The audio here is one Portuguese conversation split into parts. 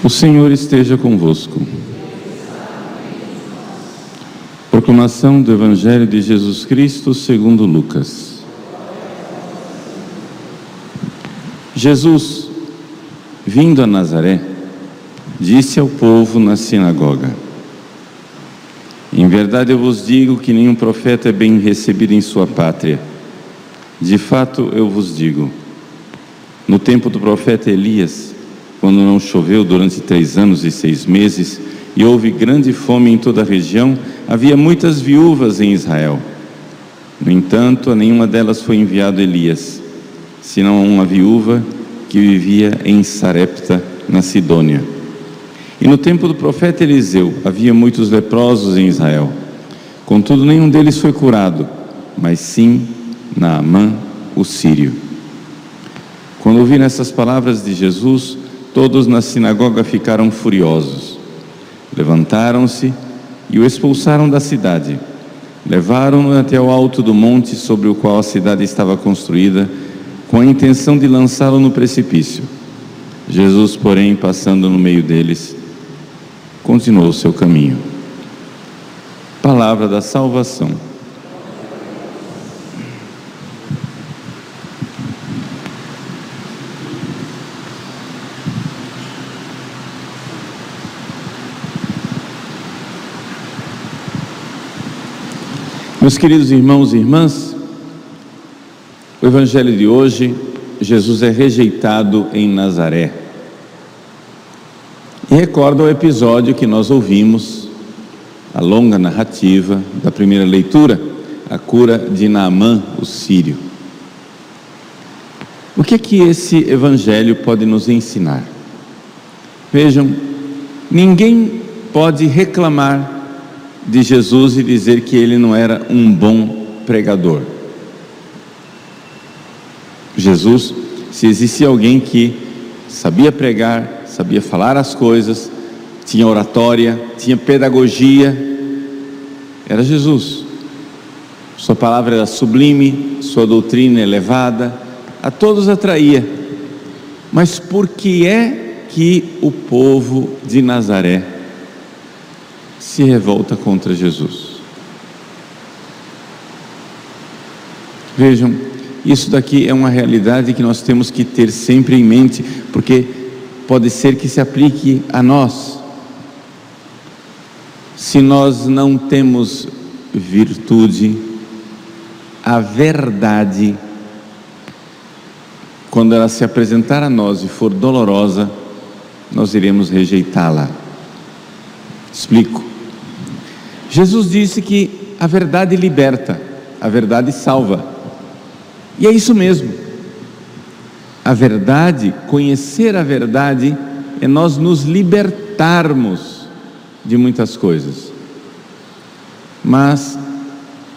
O Senhor esteja convosco. Proclamação do Evangelho de Jesus Cristo segundo Lucas. Jesus, vindo a Nazaré, disse ao povo na sinagoga: em verdade eu vos digo que nenhum profeta é bem recebido em sua pátria. De fato eu vos digo, no tempo do profeta Elias, quando não choveu durante 3 anos e 6 meses, e houve grande fome em toda a região, havia muitas viúvas em Israel. No entanto, a nenhuma delas foi enviado Elias, senão a uma viúva que vivia em Sarepta, na Sidônia. E no tempo do profeta Eliseu, havia muitos leprosos em Israel. Contudo, nenhum deles foi curado, mas sim Naamã, o sírio. Quando ouviram essas palavras de Jesus, todos na sinagoga ficaram furiosos. Levantaram-se e o expulsaram da cidade. Levaram-no até o alto do monte sobre o qual a cidade estava construída, com a intenção de lançá-lo no precipício. Jesus, porém, passando no meio deles, continuou o seu caminho. Palavra da salvação. Meus queridos irmãos e irmãs, o Evangelho de hoje, Jesus é rejeitado em Nazaré. E recorda o episódio que nós ouvimos, a longa narrativa da primeira leitura, a cura de Naamã, o sírio. O que é que esse Evangelho pode nos ensinar? Vejam, ninguém pode reclamar de Jesus e dizer que ele não era um bom pregador. Jesus, se existia alguém que sabia pregar, sabia falar as coisas, tinha oratória, tinha pedagogia, era Jesus. Sua palavra era sublime, sua doutrina elevada, a todos atraía. Mas por que é que o povo de Nazaré se revolta contra Jesus? Vejam, isso daqui é uma realidade que nós temos que ter sempre em mente, porque pode ser que se aplique a nós. Se nós não temos virtude, a verdade, quando ela se apresentar a nós e for dolorosa, nós iremos rejeitá-la. Explico. Jesus disse que a verdade liberta, a verdade salva. E é isso mesmo. A verdade, conhecer a verdade, é nós nos libertarmos de muitas coisas. Mas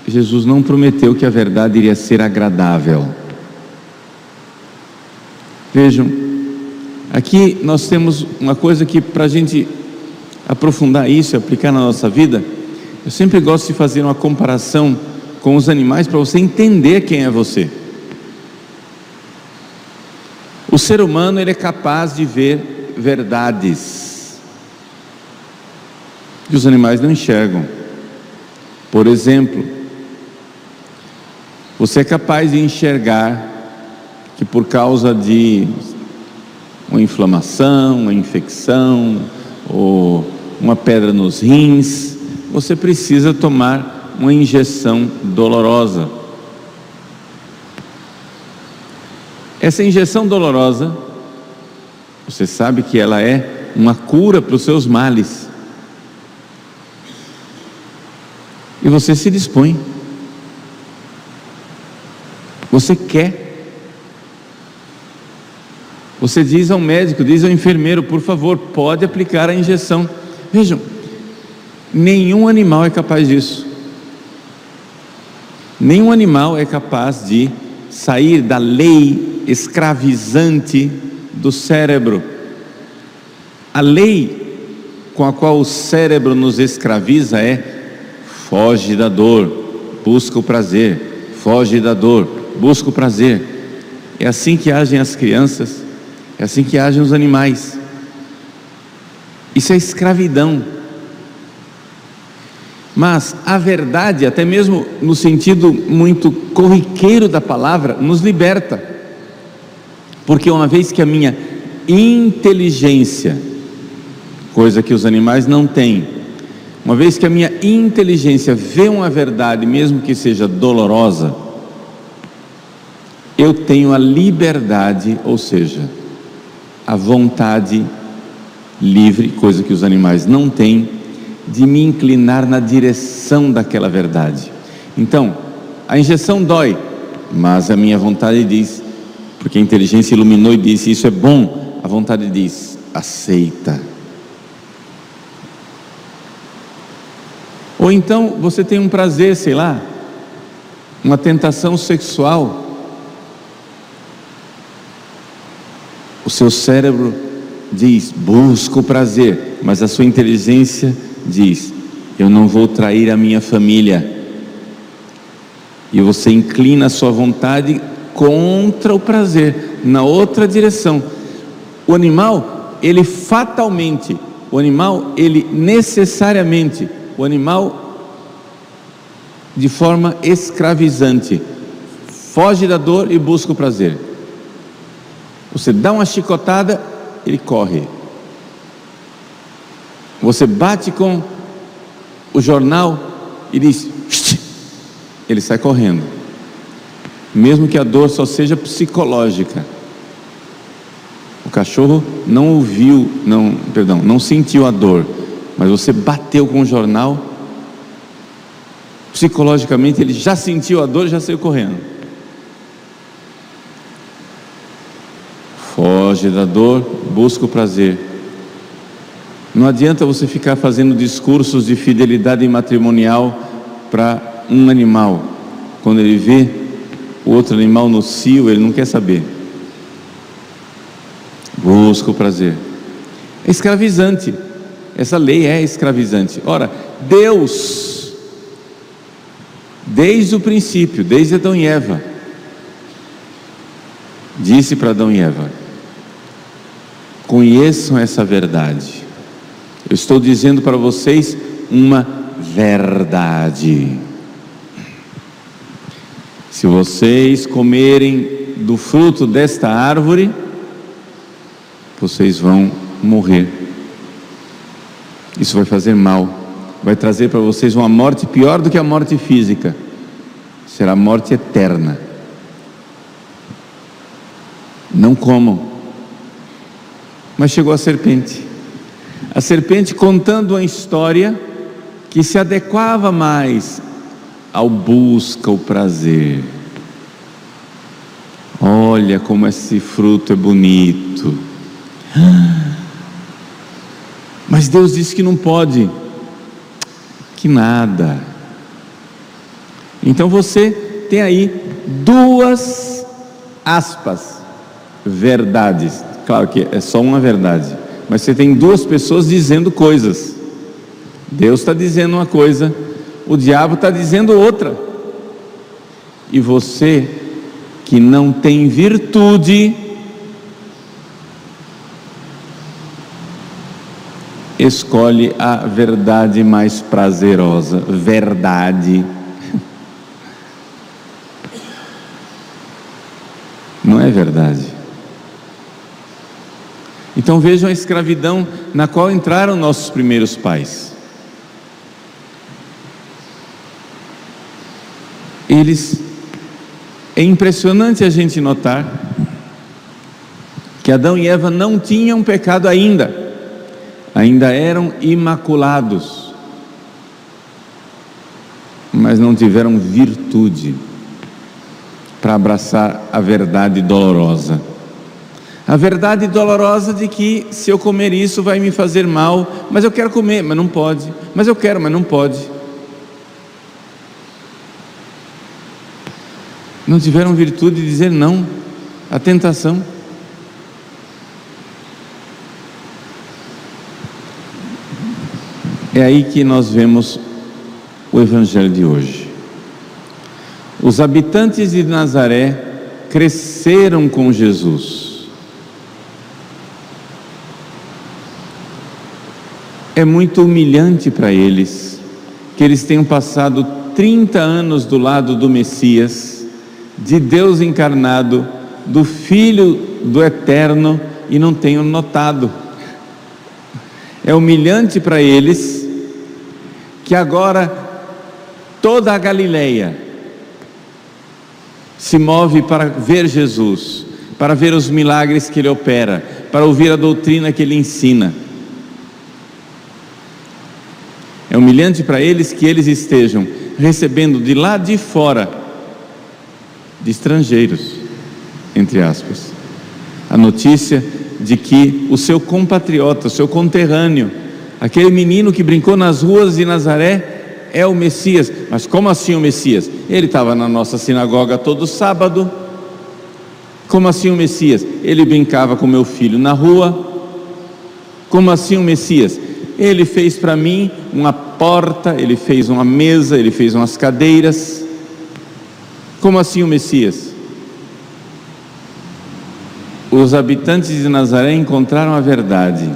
Jesus não prometeu que a verdade iria ser agradável. Vejam, aqui nós temos uma coisa que, para a gente aprofundar isso e aplicar na nossa vida, eu sempre gosto de fazer uma comparação com os animais para você entender quem é você. O ser humano, ele é capaz de ver verdades que os animais não enxergam. Por exemplo, você é capaz de enxergar que por causa de uma inflamação, uma infecção ou uma pedra nos rins, você precisa tomar uma injeção dolorosa. Essa injeção dolorosa, você sabe que ela é uma cura para os seus males. E você se dispõe. Você quer. Você diz ao médico, diz ao enfermeiro, por favor, pode aplicar a injeção. Vejam, nenhum animal é capaz disso. Nenhum animal é capaz de sair da lei escravizante do cérebro. A lei com a qual o cérebro nos escraviza é: foge da dor, busca o prazer, foge da dor, busca o prazer. É assim que agem as crianças, é assim que agem os animais. Isso é escravidão. Mas a verdade, até mesmo no sentido muito corriqueiro da palavra, nos liberta. Porque uma vez que a minha inteligência, coisa que os animais não têm, uma vez que a minha inteligência vê uma verdade, mesmo que seja dolorosa, eu tenho a liberdade, ou seja, a vontade livre, coisa que os animais não têm, de me inclinar na direção daquela verdade. Então, a injeção dói, mas a minha vontade diz, porque a inteligência iluminou e disse, isso é bom, a vontade diz, aceita. Ou então, você tem um prazer, sei lá, uma tentação sexual, o seu cérebro diz, busca o prazer, mas a sua inteligência diz, eu não vou trair a minha família, e você inclina a sua vontade contra o prazer, na outra direção. O animal, ele fatalmente, o animal, ele necessariamente, o animal de forma escravizante, foge da dor e busca o prazer. Você dá uma chicotada, ele corre. Você bate com o jornal e diz, ele sai correndo, mesmo que a dor só seja psicológica. O cachorro não ouviu, não sentiu a dor, mas você bateu com o jornal, psicologicamente ele já sentiu a dor e já saiu correndo. Foge da dor, busca o prazer. Não adianta você ficar fazendo discursos de fidelidade matrimonial para um animal. Quando ele vê o outro animal no cio, ele não quer saber. Busca o prazer. É escravizante. Essa lei é escravizante. Ora, Deus, desde o princípio, desde Adão e Eva, disse para Adão e Eva, conheçam essa verdade. Eu estou dizendo para vocês uma verdade. Se vocês comerem do fruto desta árvore, vocês vão morrer. Isso vai fazer mal, vai trazer para vocês uma morte pior do que a morte física. Será morte eterna. Não comam. Mas chegou a serpente. A serpente contando uma história que se adequava mais ao busca o prazer. Olha como esse fruto é bonito. Mas Deus disse que não pode. Que nada. Então você tem aí duas aspas, verdades. Claro que é só uma verdade, mas você tem duas pessoas dizendo coisas. Deus está dizendo uma coisa, o diabo está dizendo outra. E você que não tem virtude, escolhe a verdade mais prazerosa. Verdade. Não é verdade. Então vejam a escravidão na qual entraram nossos primeiros pais. É impressionante a gente notar que Adão e Eva não tinham pecado ainda eram imaculados, mas não tiveram virtude para abraçar a verdade dolorosa. A verdade dolorosa de que se eu comer isso vai me fazer mal, mas eu quero comer, mas não pode, mas eu quero, mas não pode. Não tiveram virtude de dizer não à tentação. É aí que nós vemos o Evangelho de hoje. Os habitantes de Nazaré cresceram com Jesus. É muito humilhante para eles que eles tenham passado 30 anos do lado do Messias, de Deus encarnado, do Filho do Eterno, e não tenham notado. É humilhante para eles que agora toda a Galileia se move para ver Jesus, para ver os milagres que Ele opera, para ouvir a doutrina que Ele ensina. É humilhante para eles que eles estejam recebendo de lá de fora, de estrangeiros, entre aspas, a notícia de que o seu compatriota, o seu conterrâneo, aquele menino que brincou nas ruas de Nazaré, é o Messias. Mas como assim o Messias? Ele estava na nossa sinagoga todo sábado. Como assim o Messias? Ele brincava com meu filho na rua. Como assim o Messias? Ele fez para mim uma porta, ele fez uma mesa, ele fez umas cadeiras. Como assim o Messias? Os habitantes de Nazaré encontraram a verdade,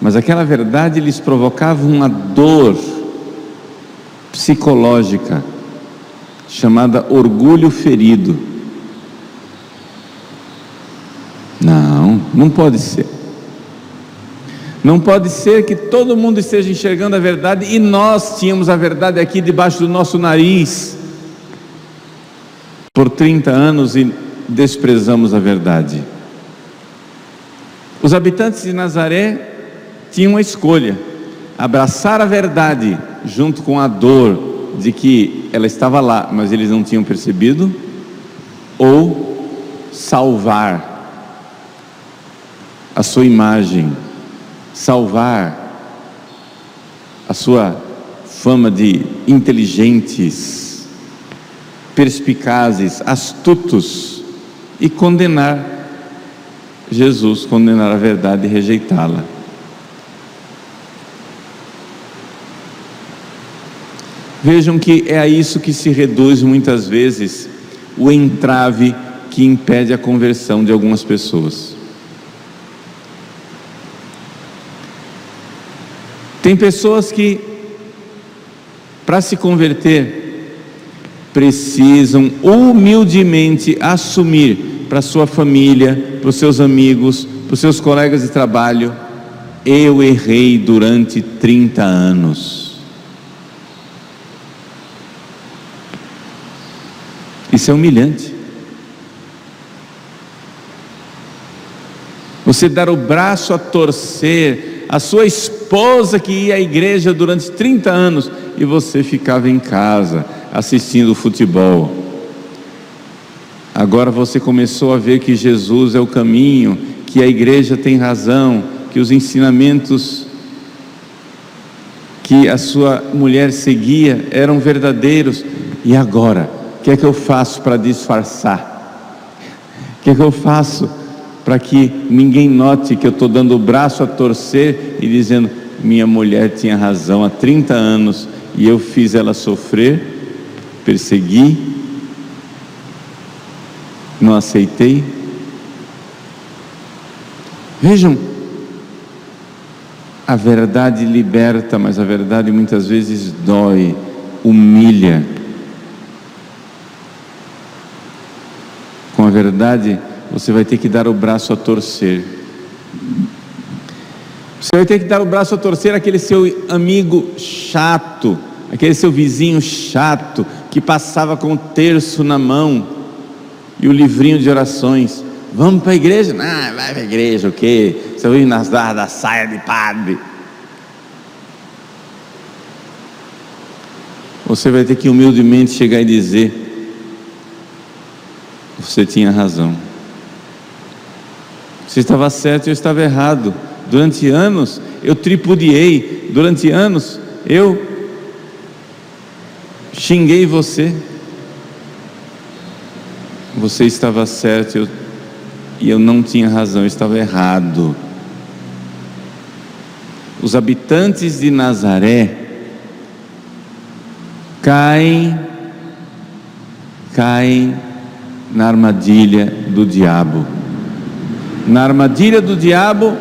mas aquela verdade lhes provocava uma dor psicológica, chamada orgulho ferido. Não pode ser. Não pode ser que todo mundo esteja enxergando a verdade e nós tínhamos a verdade aqui debaixo do nosso nariz por 30 anos e desprezamos a verdade. Os habitantes de Nazaré tinham uma escolha: abraçar a verdade junto com a dor de que ela estava lá, mas eles não tinham percebido, ou salvar a sua imagem, salvar a sua fama de inteligentes, perspicazes, astutos, e condenar Jesus, condenar a verdade e rejeitá-la. Vejam que é a isso que se reduz muitas vezes o entrave que impede a conversão de algumas pessoas. Tem pessoas que, para se converter, precisam humildemente assumir para sua família, para os seus amigos, para os seus colegas de trabalho: eu errei durante 30 anos. Isso é humilhante. Você dar o braço a torcer a sua esposa que ia à igreja durante 30 anos e você ficava em casa assistindo futebol. Agora você começou a ver que Jesus é o caminho, que a igreja tem razão, que os ensinamentos que a sua mulher seguia eram verdadeiros. E agora, o que é que eu faço para disfarçar? O que é que eu faço para que ninguém note que eu estou dando o braço a torcer e dizendo: minha mulher tinha razão há 30 anos e eu fiz ela sofrer, persegui, não aceitei? Vejam, a verdade liberta, mas a verdade muitas vezes dói, humilha. Com a verdade você vai ter que dar o braço a torcer. Você vai ter que dar o braço a torcer àquele seu amigo chato, aquele seu vizinho chato, que passava com o terço na mão e o livrinho de orações. Vamos para a igreja? Não, vai para a igreja, o quê? Você vai ir nas barras da saia de padre. Você vai ter que humildemente chegar e dizer: você tinha razão. Você estava certo e eu estava errado. Durante anos eu tripudiei, durante anos eu xinguei você. Você estava certo e eu não tinha razão, eu estava errado. Os habitantes de Nazaré caem na armadilha do diabo. Na armadilha do diabo,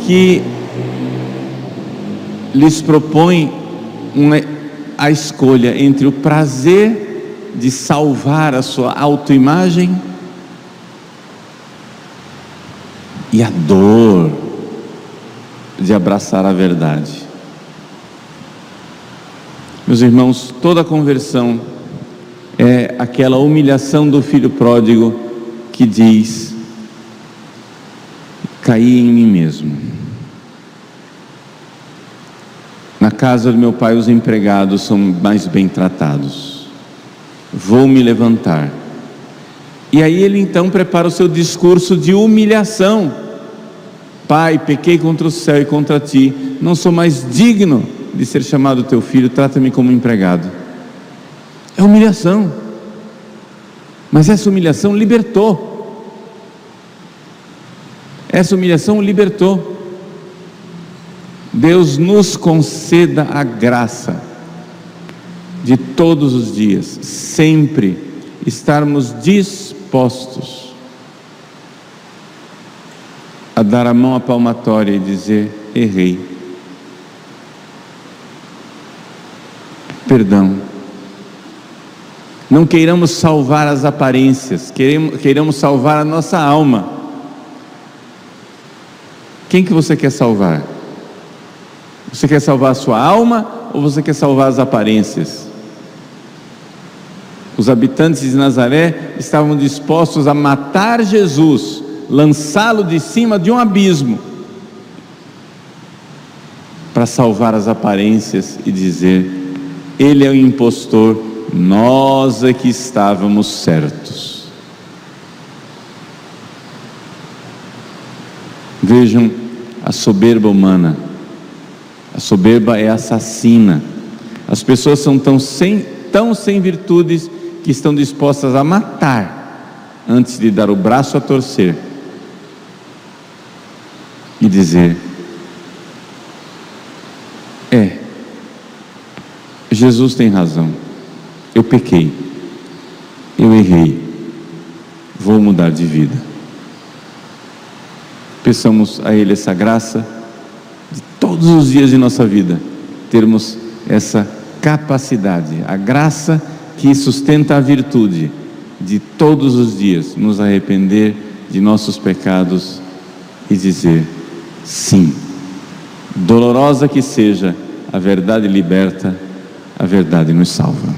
que lhes propõe a escolha entre o prazer de salvar a sua autoimagem e a dor de abraçar a verdade. Meus irmãos, toda conversão é aquela humilhação do filho pródigo que diz: caí em mim mesmo. Na casa do meu pai os empregados são mais bem tratados. Vou me levantar. E aí ele então prepara o seu discurso de humilhação. Pai, pequei contra o céu e contra ti, não sou mais digno de ser chamado teu filho, trata-me como empregado. É humilhação, mas essa humilhação libertou. Essa humilhação o libertou. Deus nos conceda a graça de todos os dias, sempre estarmos dispostos a dar a mão à palmatória e dizer: errei, perdão. Não queiramos salvar as aparências, queiramos salvar a nossa alma. Quem que você quer salvar? Você quer salvar a sua alma ou você quer salvar as aparências? Os habitantes de Nazaré estavam dispostos a matar Jesus, lançá-lo de cima de um abismo, para salvar as aparências e dizer: ele é o impostor, nós é que estávamos certos. Vejam a soberba humana. A soberba é assassina. As pessoas são tão sem virtudes que estão dispostas a matar antes de dar o braço a torcer e dizer: Jesus tem razão, eu pequei, eu errei, vou mudar de vida. Peçamos a Ele essa graça de todos os dias de nossa vida termos essa capacidade, a graça que sustenta a virtude de todos os dias nos arrepender de nossos pecados e dizer: sim, dolorosa que seja, a verdade liberta, a verdade nos salva.